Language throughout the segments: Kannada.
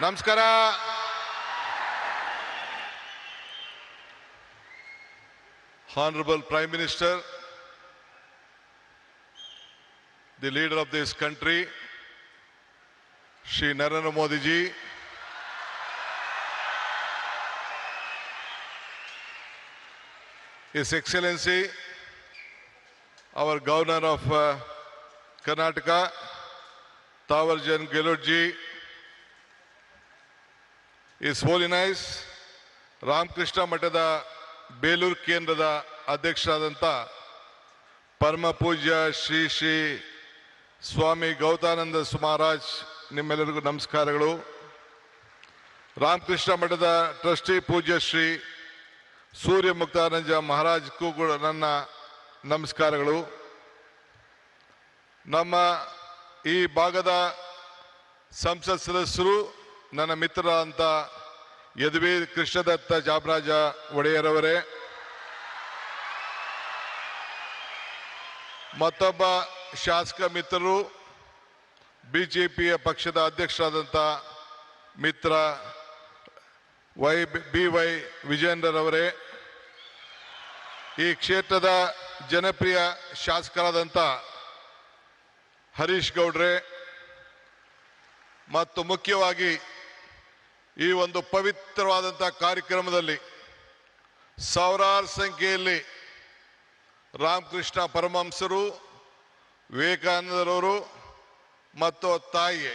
ನಮಸ್ಕಾರ. Honorable Prime Minister, the leader of this country, Shri Narendra Modi ji, His Excellency, our Governor of Karnataka, Tawarjan Gehlot ji, His Holiness, Ramakrishna Maಠದ Belur ಕೇಂದ್ರದ ಅಧ್ಯಕ್ಷರಾದಂಥ ಪರಮ ಪೂಜ್ಯ ಶ್ರೀ ಶ್ರೀ ಸ್ವಾಮಿ ಗೌತಾನಂದ ಮಹಾರಾಜ್, ನಿಮ್ಮೆಲ್ಲರಿಗೂ ನಮಸ್ಕಾರಗಳು. ರಾಮಕೃಷ್ಣ ಮಠದ ಟ್ರಸ್ಟಿ ಪೂಜ್ಯ ಶ್ರೀ ಸೂರ್ಯ ಮುಕ್ತಾನಂದ ಮಹಾರಾಜ್ಗೂ ಕೂಡ ನನ್ನ ನಮಸ್ಕಾರಗಳು. ನಮ್ಮ ಈ ಭಾಗದ ಸಂಸತ್ ಸದಸ್ಯರು, ನನ್ನ ಮಿತ್ರರಾದಂಥ ಯದುವೀ ಕೃಷ್ಣದತ್ತ ಜಾಮರಾಜ ಒಡೆಯರವರೇ, ಮತ್ತೊಬ್ಬ ಶಾಸಕ ಮಿತ್ರರು, ಬಿಜೆಪಿಯ ಪಕ್ಷದ ಅಧ್ಯಕ್ಷರಾದಂಥ ಮಿತ್ರ BY ವಿಜೇಂದ್ರರವರೇ, ಈ ಕ್ಷೇತ್ರದ ಜನಪ್ರಿಯ ಶಾಸಕರಾದಂಥ ಹರೀಶ್ ಗೌಡ್ರೆ, ಮತ್ತು ಮುಖ್ಯವಾಗಿ ಈ ಒಂದು ಪವಿತ್ರವಾದಂಥ ಕಾರ್ಯಕ್ರಮದಲ್ಲಿ ಸಾವಿರಾರು ಸಂಖ್ಯೆಯಲ್ಲಿ ರಾಮಕೃಷ್ಣ ಪರಮಹಂಸರು, ವಿವೇಕಾನಂದರವರು ಮತ್ತು ತಾಯಿ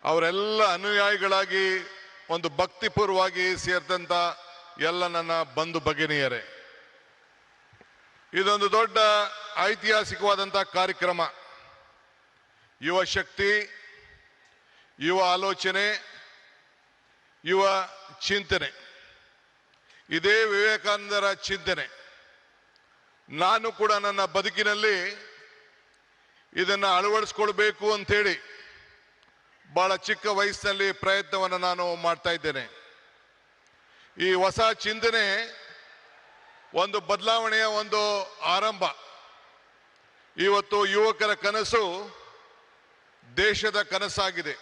ಅವರೆಲ್ಲ ಅನುಯಾಯಿಗಳಾಗಿ ಒಂದು ಭಕ್ತಿಪೂರ್ವವಾಗಿ ಸೇರಿದಂಥ ಎಲ್ಲ ನನ್ನ ಬಂಧು ಭಗಿನಿಯರೇ, ಇದೊಂದು ದೊಡ್ಡ ಐತಿಹಾಸಿಕವಾದಂಥ ಕಾರ್ಯಕ್ರಮ. ಯುವ ಶಕ್ತಿ, ಯುವ ಆಲೋಚನೆ, ಯುವ ಚಿಂತನೆ, ಇದೇ ವಿವೇಕಾನಂದರ ಚಿಂತನೆ. ನಾನು ಕೂಡ ನನ್ನ ಬದುಕಿನಲ್ಲಿ ಇದನ್ನು ಅಳವಡಿಸ್ಕೊಳ್ಬೇಕು ಅಂಥೇಳಿ ಬಹಳ ಚಿಕ್ಕ ವಯಸ್ಸಿನಲ್ಲಿ ಪ್ರಯತ್ನವನ್ನು ನಾನು ಮಾಡ್ತಾ ಇದ್ದೇನೆ. ಈ ಹೊಸ ಚಿಂತನೆ ಒಂದು ಬದಲಾವಣೆಯ ಒಂದು ಆರಂಭ. ಇವತ್ತು ಯುವಕರ ಕನಸು ದೇಶದ ಕನಸಾಗಿದೆ.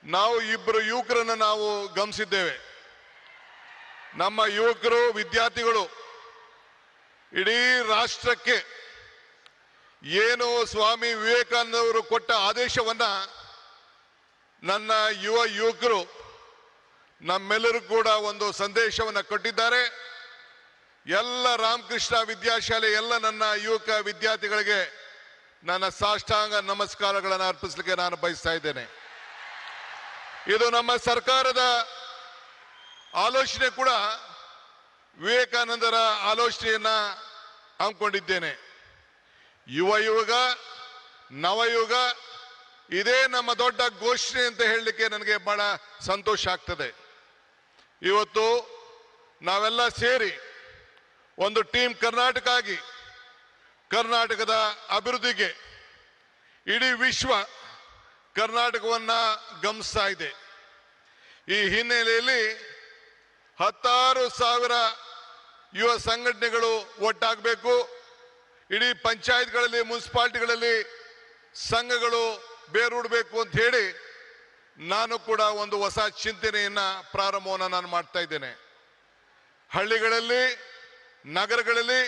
ನಾವು ಇಬ್ಬರು ಯುವಕರನ್ನು ನಾವು ಗಮನಿಸಿದ್ದೇವೆ. ನಮ್ಮ ಯುವಕರು, ವಿದ್ಯಾರ್ಥಿಗಳು ಇಡೀ ರಾಷ್ಟ್ರಕ್ಕೆ ಏನು ಸ್ವಾಮಿ ವಿವೇಕಾನಂದವರು ಕೊಟ್ಟ ಆದೇಶವನ್ನ ನನ್ನ ಯುವಕರು ನಮ್ಮೆಲ್ಲರೂ ಕೂಡ ಒಂದು ಸಂದೇಶವನ್ನು ಕೊಟ್ಟಿದ್ದಾರೆ. ಎಲ್ಲ ರಾಮಕೃಷ್ಣ ವಿದ್ಯಾಶಾಲೆ ಎಲ್ಲ ನನ್ನ ಯುವಕ ವಿದ್ಯಾರ್ಥಿಗಳಿಗೆ ನನ್ನ ಸಾಷ್ಟಾಂಗ ನಮಸ್ಕಾರಗಳನ್ನು ಅರ್ಪಿಸಲಿಕ್ಕೆ ನಾನು ಬಯಸ್ತಾ ಇದ್ದೇನೆ. ಇದು ನಮ್ಮ ಸರ್ಕಾರದ ಆಲೋಚನೆ ಕೂಡ ವಿವೇಕಾನಂದರ ಆಲೋಚನೆಯನ್ನ ಹಮ್ಮಿಕೊಂಡಿದ್ದೇನೆ. ಯುಗ ನವಯುಗ, ಇದೇ ನಮ್ಮ ದೊಡ್ಡ ಘೋಷಣೆ ಅಂತ ಹೇಳಲಿಕ್ಕೆ ನನಗೆ ಬಹಳ ಸಂತೋಷ ಆಗ್ತದೆ. ಇವತ್ತು ನಾವೆಲ್ಲ ಸೇರಿ ಒಂದು ಟೀಮ್ ಕರ್ನಾಟಕ ಆಗಿ ಕರ್ನಾಟಕದ ಅಭಿವೃದ್ಧಿಗೆ ಇಡೀ ವಿಶ್ವ ಕರ್ನಾಟಕವನ್ನ ಗಮನಿಸ್ತಾ ಇದೆ. ಈ ಹಿನ್ನೆಲೆಯಲ್ಲಿ 10,000 ಯುವ ಸಂಘಟನೆಗಳು ಒಟ್ಟಾಗಬೇಕು. ಇಡೀ ಪಂಚಾಯತ್ಗಳಲ್ಲಿ, ಮುನ್ಸಿಪಾಲಿಟಿಗಳಲ್ಲಿ ಸಂಘಗಳು ಬೇರೂಡಬೇಕು ಅಂತ ಹೇಳಿ ನಾನು ಕೂಡ ಒಂದು ಹೊಸ ಚಿಂತನೆಯನ್ನ ಪ್ರಾರಂಭವನ್ನು ನಾನು ಮಾಡ್ತಾ ಇದ್ದೇನೆ. ಹಳ್ಳಿಗಳಲ್ಲಿ, ನಗರಗಳಲ್ಲಿ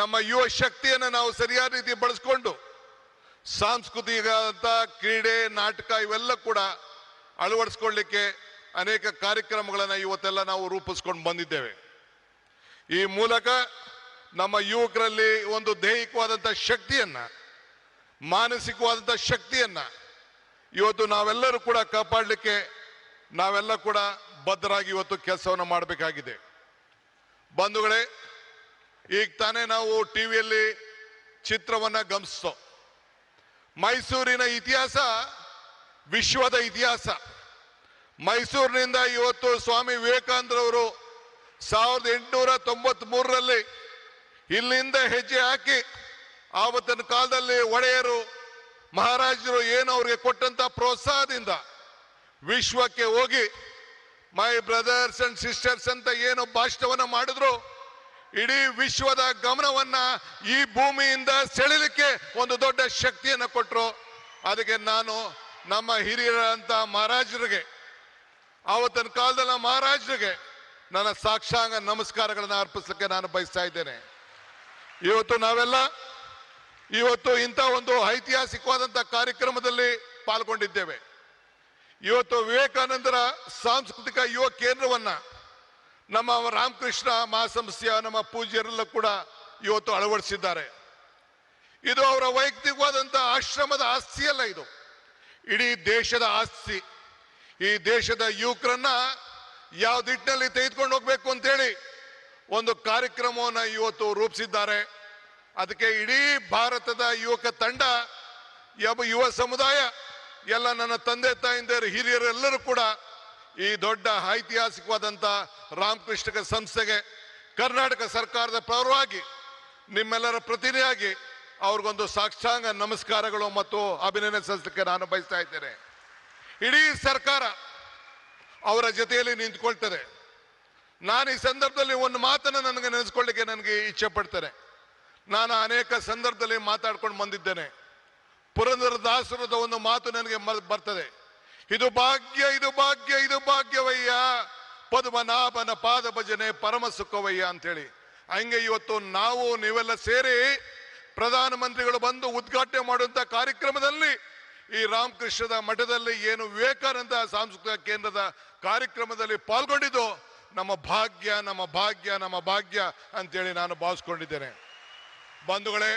ನಮ್ಮ ಯುವ ಶಕ್ತಿಯನ್ನು ನಾವು ಸರಿಯಾದ ರೀತಿ ಬಳಸ್ಕೊಂಡು ಸಾಂಸ್ಕೃತಿಕ ಕ್ರೀಡೆ, ನಾಟಕ ಇವೆಲ್ಲ ಕೂಡ ಅಳವಡಿಸ್ಕೊಳ್ಳಿಕ್ಕೆ ಅನೇಕ ಕಾರ್ಯಕ್ರಮಗಳನ್ನು ಇವತ್ತೆಲ್ಲ ನಾವು ರೂಪಿಸ್ಕೊಂಡು ಬಂದಿದ್ದೇವೆ. ಈ ಮೂಲಕ ನಮ್ಮ ಯುವಕರಲ್ಲಿ ಒಂದು ದೈಹಿಕವಾದಂಥ ಶಕ್ತಿಯನ್ನ, ಮಾನಸಿಕವಾದಂಥ ಶಕ್ತಿಯನ್ನ ಇವತ್ತು ನಾವೆಲ್ಲರೂ ಕೂಡ ಕಾಪಾಡಲಿಕ್ಕೆ ನಾವೆಲ್ಲ ಕೂಡ ಬದ್ಧರಾಗಿ ಇವತ್ತು ಕೆಲಸವನ್ನು ಮಾಡಬೇಕಾಗಿದೆ. ಬಂಧುಗಳೇ, ಈಗ ತಾನೇ ನಾವು ಟಿವಿಯಲ್ಲಿ ಚಿತ್ರವನ್ನ ಗಮನಿಸ್ತೋ. ಮೈಸೂರಿನ ಇತಿಹಾಸ ವಿಶ್ವದ ಇತಿಹಾಸ. ಮೈಸೂರಿನಿಂದ ಇವತ್ತು ಸ್ವಾಮಿ ವಿವೇಕಾನಂದರವರು 1893ರಲ್ಲಿ ಇಲ್ಲಿಂದ ಹೆಜ್ಜೆ ಹಾಕಿ ಆವತ್ತಿನ ಕಾಲದಲ್ಲಿ ಒಡೆಯರು, ಮಹಾರಾಜರು ಏನು ಅವ್ರಿಗೆ ಕೊಟ್ಟಂತ ಪ್ರೋತ್ಸಾಹದಿಂದ ವಿಶ್ವಕ್ಕೆ ಹೋಗಿ ಮೈ ಬ್ರದರ್ಸ್ ಅಂಡ್ ಸಿಸ್ಟರ್ಸ್ ಅಂತ ಏನು ಭಾಷಣವನ್ನ ಮಾಡಿದ್ರು, ಇಡೀ ವಿಶ್ವದ ಗಮನವನ್ನ ಈ ಭೂಮಿಯಿಂದ ಸೆಳೆಯಲಿಕ್ಕೆ ಒಂದು ದೊಡ್ಡ ಶಕ್ತಿಯನ್ನು ಕೊಟ್ಟರು. ಅದಕ್ಕೆ ನಾನು ನಮ್ಮ ಹಿರಿಯರಂತ ಮಹಾರಾಜರಿಗೆ, ಆವತ್ತಿನ ಕಾಲದ ಮಹಾರಾಜರಿಗೆ ನನ್ನ ಸಾಕ್ಷಾಂಗ ನಮಸ್ಕಾರಗಳನ್ನು ಅರ್ಪಿಸಲಿಕ್ಕೆ ನಾನು ಬಯಸ್ತಾ ಇದ್ದೇನೆ. ಇವತ್ತು ಇಂಥ ಒಂದು ಐತಿಹಾಸಿಕವಾದಂತಹ ಕಾರ್ಯಕ್ರಮದಲ್ಲಿ ಪಾಲ್ಗೊಂಡಿದ್ದೇವೆ. ಇವತ್ತು ವಿವೇಕಾನಂದರ ಸಾಂಸ್ಕೃತಿಕ ಯುವ ಕೇಂದ್ರವನ್ನ ನಮ್ಮ ರಾಮಕೃಷ್ಣ ಮಹಾಸಂಸ್ಥೆಯ ನಮ್ಮ ಪೂಜ್ಯರೆಲ್ಲ ಕೂಡ ಇವತ್ತು ಅಳವಡಿಸಿದ್ದಾರೆ. ಇದು ಅವರ ವೈಯಕ್ತಿಕವಾದಂತಹ ಆಶ್ರಮದ ಆಸ್ತಿಯಲ್ಲ, ಇದು ಇಡೀ ದೇಶದ ಆಸ್ತಿ. ಈ ದೇಶದ ಯುವಕರನ್ನ ಯಾವ ದಿಟ್ಟಿನಲ್ಲಿ ತೆಗೆದುಕೊಂಡು ಹೋಗ್ಬೇಕು ಅಂತೇಳಿ ಒಂದು ಕಾರ್ಯಕ್ರಮವನ್ನು ಇವತ್ತು ರೂಪಿಸಿದ್ದಾರೆ. ಅದಕ್ಕೆ ಇಡೀ ಭಾರತದ ಯುವಕ ತಂಡ, ಯುವ ಸಮುದಾಯ, ಎಲ್ಲ ನನ್ನ ತಂದೆ ತಾಯಿಂದರು, ಹಿರಿಯರೆಲ್ಲರೂ ಕೂಡ ಈ ದೊಡ್ಡ ಐತಿಹಾಸಿಕವಾದಂಥ ರಾಮಕೃಷ್ಣ ಸಂಸ್ಥೆಗೆ ಕರ್ನಾಟಕ ಸರ್ಕಾರದ ಪರವಾಗಿ ನಿಮ್ಮೆಲ್ಲರ ಪ್ರತಿನಿಧಿಯಾಗಿ ಅವ್ರಿಗೊಂದು ಸಾಷ್ಟಾಂಗ ನಮಸ್ಕಾರಗಳು ಮತ್ತು ಅಭಿನಂದನೆ ಸಲ್ಲಿಸಲಿಕ್ಕೆ ನಾನು ಬಯಸ್ತಾ ಇದ್ದೇನೆ. ಇಡೀ ಸರ್ಕಾರ ಅವರ ಜೊತೆಯಲ್ಲಿ ನಿಂತ್ಕೊಳ್ತದೆ. ನಾನು ಈ ಸಂದರ್ಭದಲ್ಲಿ ಒಂದು ಮಾತನ್ನು ನನಗೆ ನೆನೆಸ್ಕೊಳ್ಳಿಕ್ಕೆ ನನಗೆ ಇಚ್ಛೆ ಪಡ್ತೇನೆ. ನಾನು ಅನೇಕ ಸಂದರ್ಭದಲ್ಲಿ ಮಾತಾಡ್ಕೊಂಡು ಬಂದಿದ್ದೇನೆ. ಪುರಂದರದಾಸರದ ಒಂದು ಮಾತು ನನಗೆ ಬರ್ತದೆ, ಇದು ಭಾಗ್ಯ, ಇದು ಭಾಗ್ಯ, ಇದು ಭಾಗ್ಯವಯ್ಯ, ಪದ್ಮನಾಭನ ಪಾದ ಭಜನೆ ಪರಮ ಸುಖವಯ್ಯ ಅಂತೇಳಿ. ಹಂಗೆ ಇವತ್ತು ನಾವು ನೀವೆಲ್ಲ ಸೇರಿ ಪ್ರಧಾನಮಂತ್ರಿಗಳು ಬಂದು ಉದ್ಘಾಟನೆ ಮಾಡುವಂತ ಕಾರ್ಯಕ್ರಮದಲ್ಲಿ ಈ ರಾಮಕೃಷ್ಣದ ಮಠದಲ್ಲಿ ಏನು ವಿವೇಕಾನಂದ ಸಾಂಸ್ಕೃತಿಕ ಕೇಂದ್ರದ ಕಾರ್ಯಕ್ರಮದಲ್ಲಿ ಪಾಲ್ಗೊಂಡಿದ್ದು ನಮ್ಮ ಭಾಗ್ಯ, ನಮ್ಮ ಭಾಗ್ಯ, ನಮ್ಮ ಭಾಗ್ಯ ಅಂತೇಳಿ ನಾನು ಭಾವಿಸ್ಕೊಂಡಿದ್ದೇನೆ. ಬಂಧುಗಳೇ,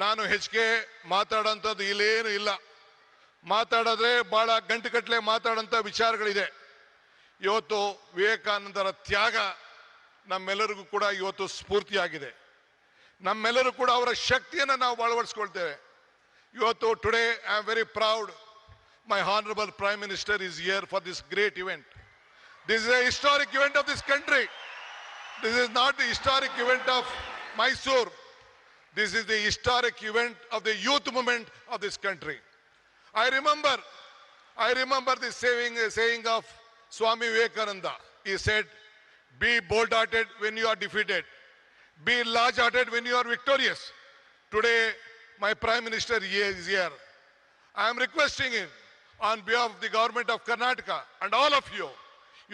ನಾನು ಹೆಚ್ಚಿಗೆ ಮಾತಾಡೋಂಥದ್ದು ಇಲ್ಲೇನು ಇಲ್ಲ. ಮಾತಾಡಿದ್ರೆ ಬಹಳ ಗಂಟೆಗಟ್ಟಲೆ ಮಾತಾಡೋಂಥ ವಿಚಾರಗಳಿದೆ. ಇವತ್ತು ವಿವೇಕಾನಂದರ ತ್ಯಾಗ ನಮ್ಮೆಲ್ಲರಿಗೂ ಕೂಡ ಇವತ್ತು ಸ್ಫೂರ್ತಿಯಾಗಿದೆ. ನಮ್ಮೆಲ್ಲರೂ ಕೂಡ ಅವರ ಶಕ್ತಿಯನ್ನು ನಾವು ಅಳವಡಿಸ್ಕೊಳ್ತೇವೆ. ಇವತ್ತು today I am very proud, my honourable prime minister is here for this great event. This is A historic event of this country. This is not the historic event of Mysore. This is the historic event of the youth movement of this country. I remember the saying of Swami Vivekananda. He said, be bold-hearted when you are defeated. Be large-hearted when you are victorious. Today, my Prime Minister is here. I am requesting him on behalf of the government of Karnataka and all of you,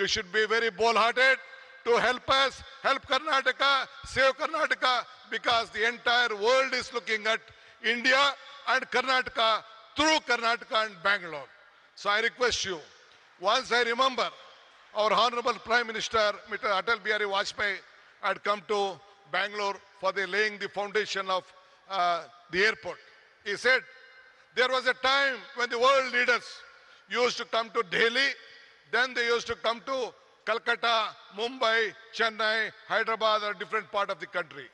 you should be very bold-hearted to help us, help Karnataka, save Karnataka, because the entire world is looking at India and Karnataka through Karnataka and Bangalore. So I request you, once I remember our Honorable Prime Minister, Mr. Atal Bihari Vajpayee, had come to Bangalore for the laying the foundation of the airport. He said, there was a time when the world leaders used to come to Delhi, then they used to come to Calcutta, Mumbai, Chennai, Hyderabad, or different part of the country.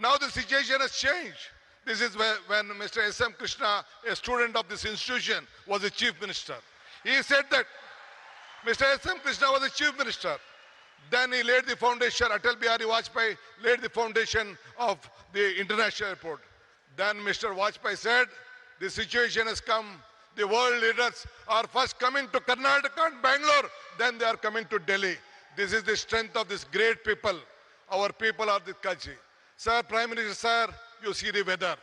Now the situation has changed. This is when Mr. S.M. Krishna, a student of this institution, was the chief minister. He said that Mr. S.M. Krishna was the chief minister. Then he laid the foundation, Atal Bihari Vajpayee laid the foundation of the international airport. Then Mr. Vajpayee said, the situation has come. The world leaders are first coming to Karnataka and Bangalore, then they are coming to Delhi. This is the strength of this great people. Our people are the culture. Sir, Prime Minister, sir, you see the weather,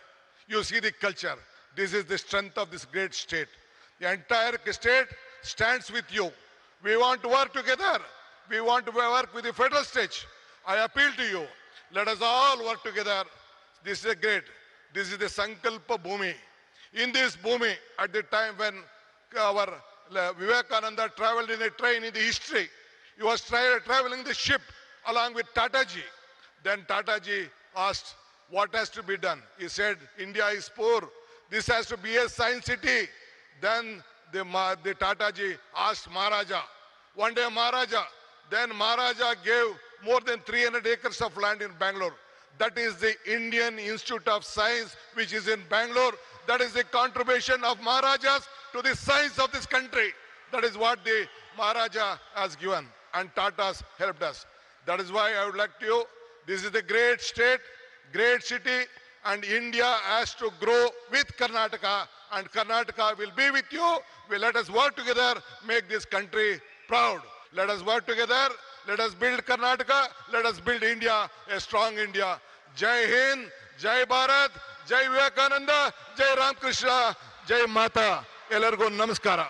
you see the culture. This is the strength of this great state. The entire state stands with you. We want to work together. We want to work with the federal state. I appeal to you. Let us all work together. This is great. This is the Sankalpa Bhumi. In this Bhumi, at the time when our Vivekananda traveled in a train in the history, he was traveling the ship along with Tataji. Then Tataji asked, what has to be done? He said, India is poor. This has to be a science city. Then the Tataji asked Maharaja. One day Maharaja gave more than 300 acres of land in Bangalore. That is the Indian Institute of Science, which is in Bangalore. That is the contribution of Maharajas to the science of this country. That is what the Maharaja has given, and Tatas helped us. That is why I would like to, this is the great state, great city, and India has to grow with Karnataka, and Karnataka will be with you. Let us work together, make this country proud. Let us work together. Let us build Karnataka. Let us build India, a strong India. Jai Hind, Jai Bharat, Jai Vivekananda, Jai Ram Krishna, Jai Mata. ಎಲ್ಲರಿಗೂ ನಮಸ್ಕಾರ.